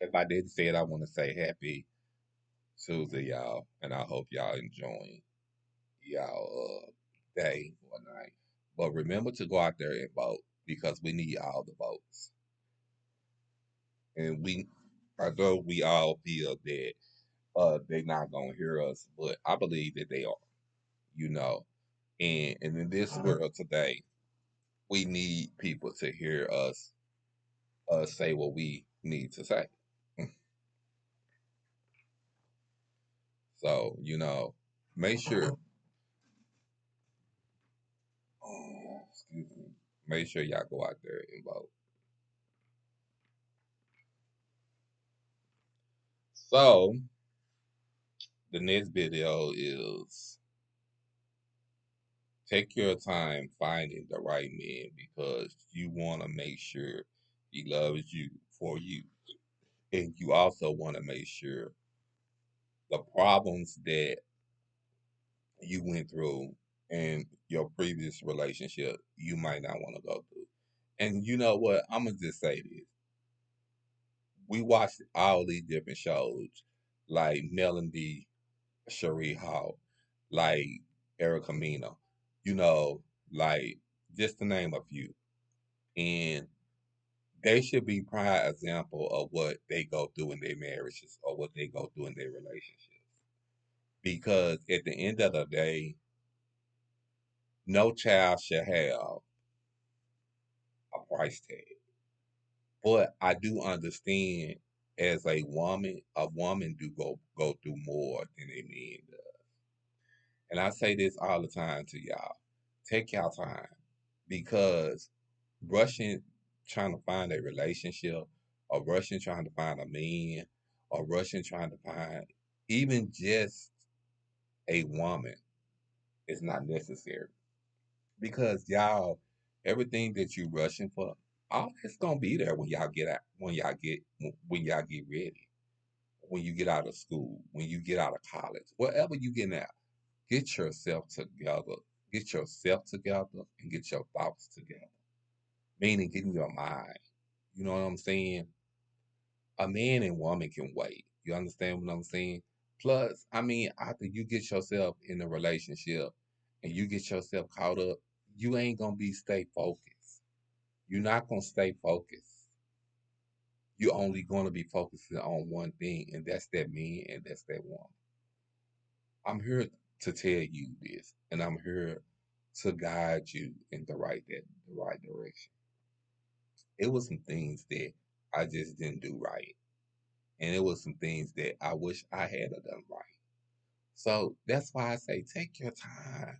If I didn't say it, I want to say happy Tuesday, y'all, and I hope y'all enjoying y'all day or night. But remember to go out there and vote because we need all the votes. And although we all feel that they're not gonna hear us, but I believe that they are. You know, and in this world today, we need people to hear us say what we need to say. So make sure. Excuse me. Make sure y'all go out there and vote. So the next video is take your time finding the right man because you want to make sure he loves you for you. And you also want to make sure the problems that you went through in your previous relationship, you might not want to go through. And you know what? I'm going to just say this. We watched all these different shows like Melody Cherie Hall, like Erica Mena, you know, like just to name a few. And they should be prime example of what they go through in their marriages or what they go through in their relationships. Because at the end of the day, no child should have a price tag. But I do understand as a woman do go through more than a man does. And I say this all the time to y'all. Take y'all time because rushing trying to find a relationship or rushing trying to find a man or rushing trying to find even just a woman is not necessary because y'all everything that you rushing for all it's gonna be there when y'all get out when y'all get ready when you get out of school when you get out of college wherever you get out get yourself together get yourself together and get your thoughts together meaning getting your mind. You know what I'm saying? A man and woman can wait. You understand what I'm saying? Plus, I mean, after you get yourself in a relationship and you get yourself caught up, you ain't gonna be stay focused. You're not gonna stay focused. You're only gonna be focusing on one thing, and that's that man and that's that woman. I'm here to tell you this, and I'm here to guide you in the right direction. It was some things that I just didn't do right. And it was some things that I wish I had done right. So that's why I say take your time.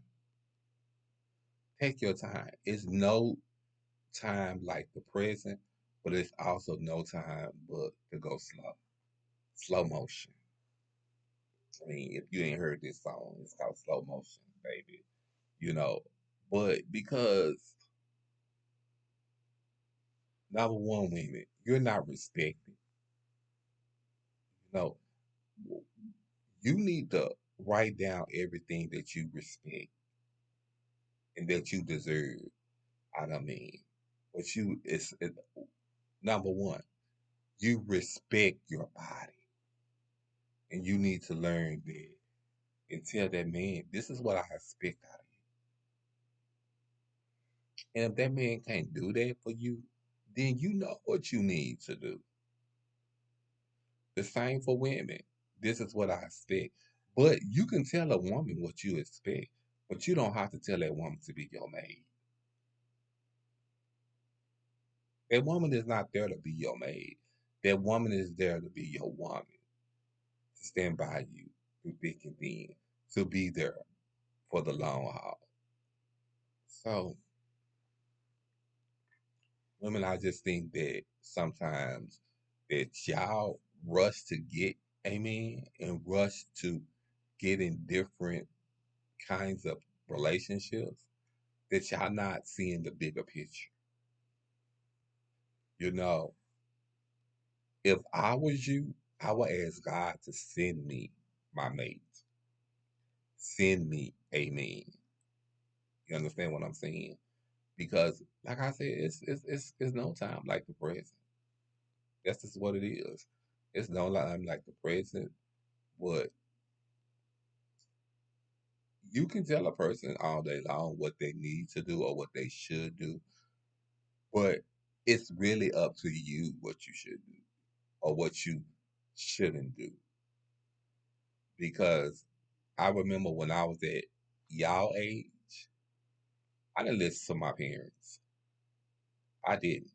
Take your time. It's no time like the present, but it's also no time but to go slow. Slow motion. I mean, if you ain't heard this song, it's called Slow Motion, baby. You know, but because number one, women, you're not respected. You know, you need to write down everything that you respect and that you deserve. I mean, but number one, you respect your body, and you need to learn that and tell that man, this is what I expect out of you. And if that man can't do that for you, then you know what you need to do. The same for women. This is what I expect. But you can tell a woman what you expect, but you don't have to tell that woman to be your maid. That woman is not there to be your maid. That woman is there to be your woman, to stand by you through thick and thin, to be there for the long haul. So, women, I just think that sometimes that y'all rush to get a man and rush to get in different kinds of relationships that y'all not seeing the bigger picture. You know, if I was you, I would ask God to send me my mate. Send me a man. You understand what I'm saying? Because, like I said, it's no time like the present. That's just what it is. It's no lie, I'm like the present, but you can tell a person all day long what they need to do or what they should do, but it's really up to you what you should do or what you shouldn't do. Because I remember when I was at y'all age, I didn't listen to my parents. I didn't.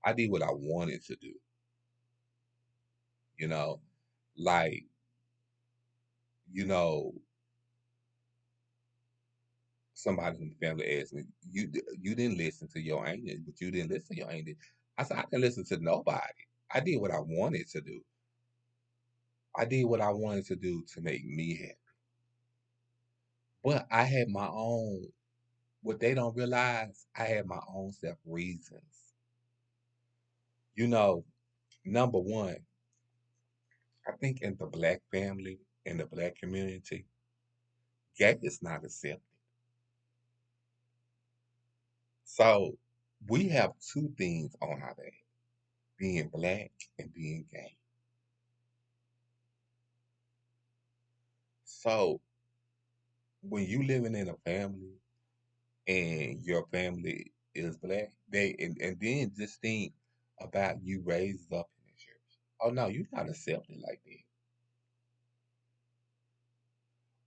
I did what I wanted to do, you know? Like, you know, somebody in the family asked me, you didn't listen to your auntie, but you didn't listen to your auntie." I said, "I didn't listen to nobody. I did what I wanted to do. I did what I wanted to do to make me happy. But I had my own, what they don't realize, I had my own self reasons. You know, number one, I think in the black family, in the black community, gay is not accepted. So we have two things on our back, being black and being gay. So when you living in a family and your family is black, and then just think about you raised up in the church. Oh no, you're not accepted like that.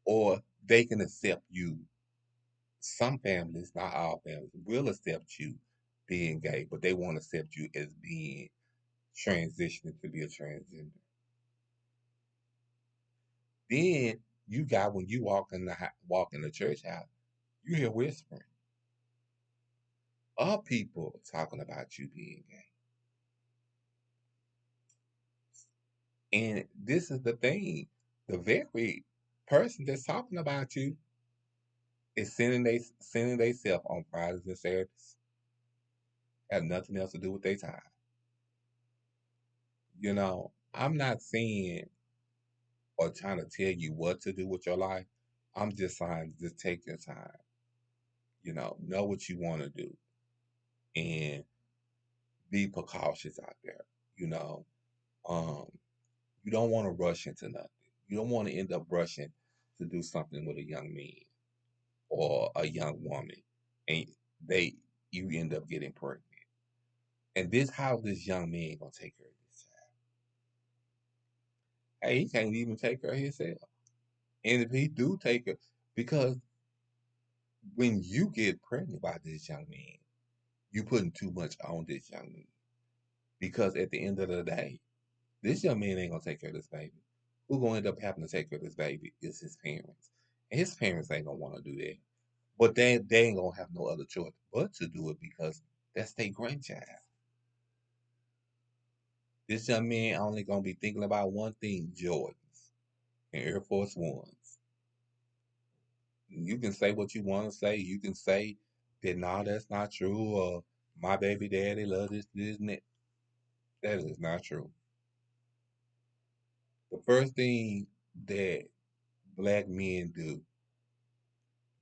Or they can accept you. Some families, not all families, will accept you being gay, but they won't accept you as being transitioning to be a transgender. Then you got when you walk in the church house, you hear whispering of people talking about you being gay. And this is the thing: the very person that's talking about you is sending themselves on Fridays and Saturdays. Have nothing else to do with their time. I'm not saying or trying to tell you what to do with your life. I'm just saying just take your time. Know what you want to do and be precautious out there. You know, um, you don't want to rush into nothing. You don't want to end up rushing to do something with a young man or a young woman, and they you end up getting pregnant. And this how this young man gonna take care of this child. Hey, he can't even take care of himself. And if he do take it, because when you get pregnant by this young man, you putting too much on this young man. Because at the end of the day, this young man ain't gonna take care of this baby. Who gonna end up having to take care of this baby is his parents. And his parents ain't gonna want to do that. But they ain't gonna have no other choice but to do it because that's their grandchild. This young man only gonna be thinking about one thing: Jordans and Air Force Ones. You can say what you want to say. You can say that no, that's not true, or my baby daddy love this, and that. That is not true. The first thing that black men do,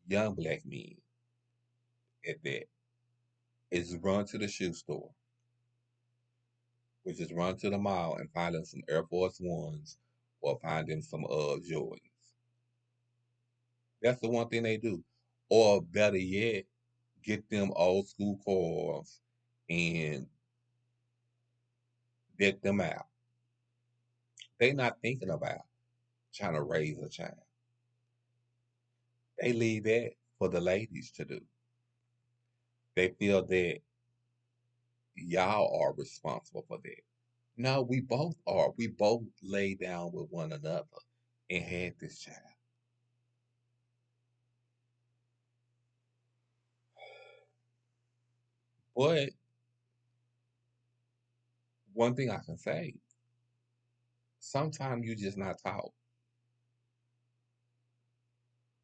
young black men at that, is run to the shoe store, which is run to the mall and find them some Air Force Ones or find them some Jordans. That's the one thing they do. Or better yet, get them old school cars and deck them out. They not thinking about trying to raise a child. They leave that for the ladies to do. They feel that y'all are responsible for that. No, we both are. We both lay down with one another and had this child. But one thing I can say, sometimes you just not taught.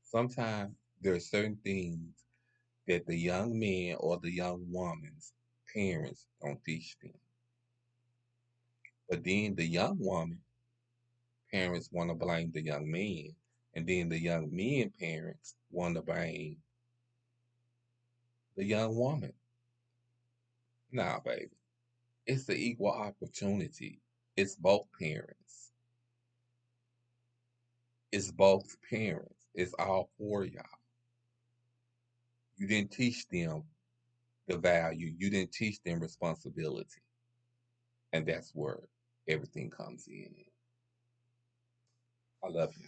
Sometimes there are certain things that the young man or the young woman's parents don't teach them. But then the young woman parents want to blame the young man, and then the young men parents want to blame the young woman. Nah, baby, it's the equal opportunity. It's both parents. It's both parents. It's all for y'all. You didn't teach them the value. You didn't teach them responsibility. And that's where everything comes in. I love you.